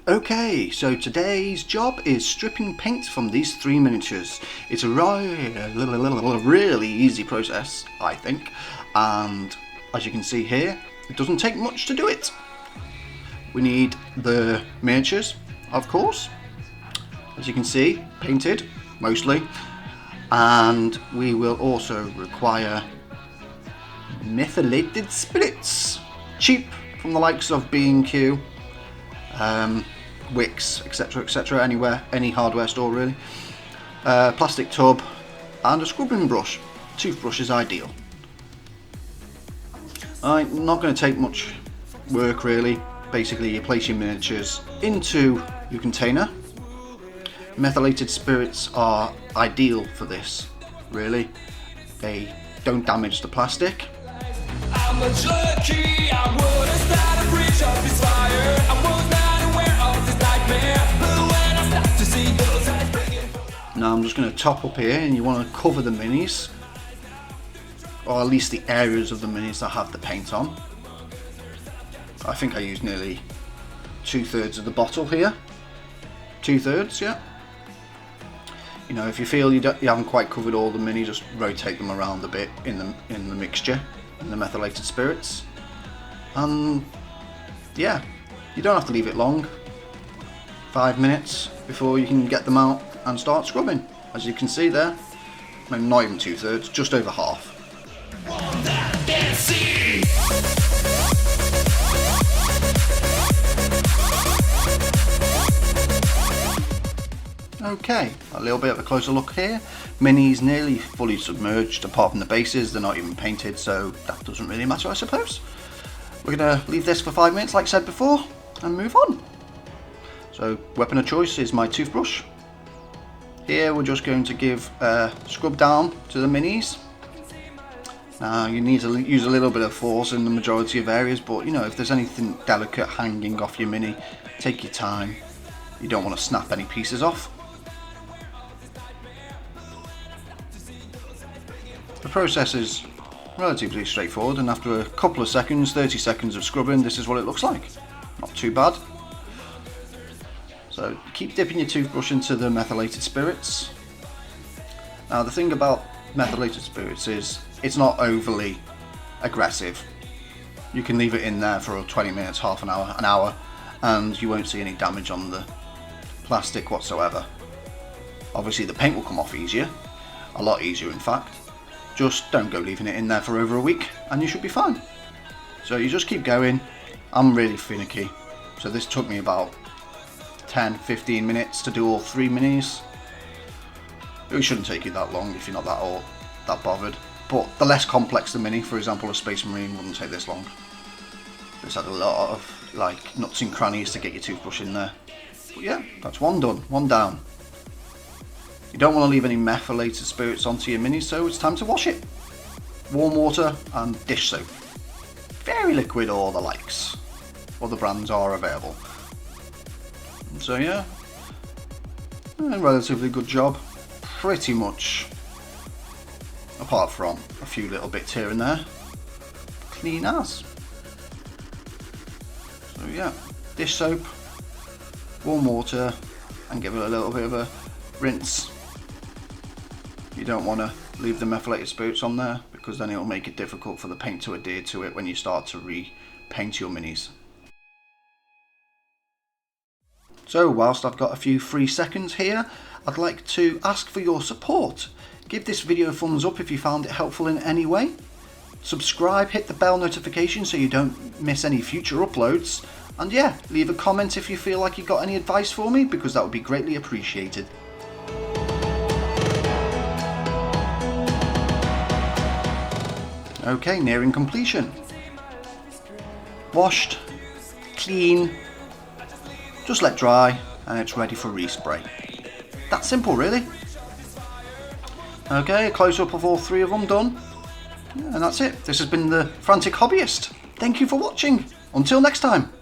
Okay, so today's job is stripping paint from these 3 miniatures. It's a really easy process, I think, and as you can see here, it doesn't take much to do it. We need the miniatures, of course, as you can see, painted, mostly, and we will also require methylated spirits, cheap from the likes of B&Q, Wix, etc, anywhere, any hardware store really, plastic tub and a scrubbing brush. Toothbrush is ideal. Not going to take much work really. Basically you place your miniatures into your container. Methylated spirits are ideal for this really. They don't damage the plastic. I'm much lucky, I would have started a bridge of this fire. I was not aware of this nightmare, but when I stopped to see those eyes bringing... Now I'm just going to top up here, and you want to cover the minis, or at least the areas of the minis that have the paint on. I think I used nearly 2/3 of the bottle here. 2/3, yeah. You know, if you feel you haven't quite covered all the minis, just rotate them around a bit in the mixture, in the methylated spirits. And yeah, you don't have to leave it long. 5 minutes before you can get them out and start scrubbing. As you can see there, not even 2/3, just over half. Okay, a little bit of a closer look here. Minis nearly fully submerged, apart from the bases. They're not even painted, so that doesn't really matter, I suppose. We're going to leave this for 5 minutes, like I said before, and move on. So, weapon of choice is my toothbrush. Here we're just going to give a scrub down to the minis. Now, you need to use a little bit of force in the majority of areas, but you know, if there's anything delicate hanging off your mini, take your time. You don't want to snap any pieces off. The process is relatively straightforward, and after a couple of seconds, 30 seconds of scrubbing, this is what it looks like. Not too bad. So keep dipping your toothbrush into the methylated spirits. Now the thing about methylated spirits is it's not overly aggressive. You can leave it in there for 20 minutes, half an hour, and you won't see any damage on the plastic whatsoever. Obviously the paint will come off easier, a lot easier in fact. Just don't go leaving it in there for over a week and you should be fine. So you just keep going. I'm really finicky, so this took me about 10-15 minutes to do all 3 minis. It shouldn't take you that long if you're not that bothered, but the less complex the mini, for example a Space Marine, wouldn't take this long. This had a lot of like nuts and crannies to get your toothbrush in there. But yeah, that's one done, one down. You don't want to leave any methylated spirits onto your mini, so it's time to wash it. Warm water and dish soap. Very liquid or the likes. Other brands are available. So yeah, a relatively good job. Pretty much, apart from a few little bits here and there, clean as. So yeah, dish soap, warm water, and give it a little bit of a rinse. You don't want to leave the methylated spirits on there because then it'll make it difficult for the paint to adhere to it when you start to repaint your minis. So whilst I've got a few free seconds here, I'd like to ask for your support. Give this video a thumbs up if you found it helpful in any way. Subscribe, hit the bell notification so you don't miss any future uploads. And yeah, leave a comment if you feel like you've got any advice for me, because that would be greatly appreciated. Okay, nearing completion. Washed, clean, just let dry, and it's ready for respray. That simple really. Okay, a close up of all 3 of them done. Yeah, and that's it. This has been the Frantic Hobbyist. Thank you for watching. Until next time.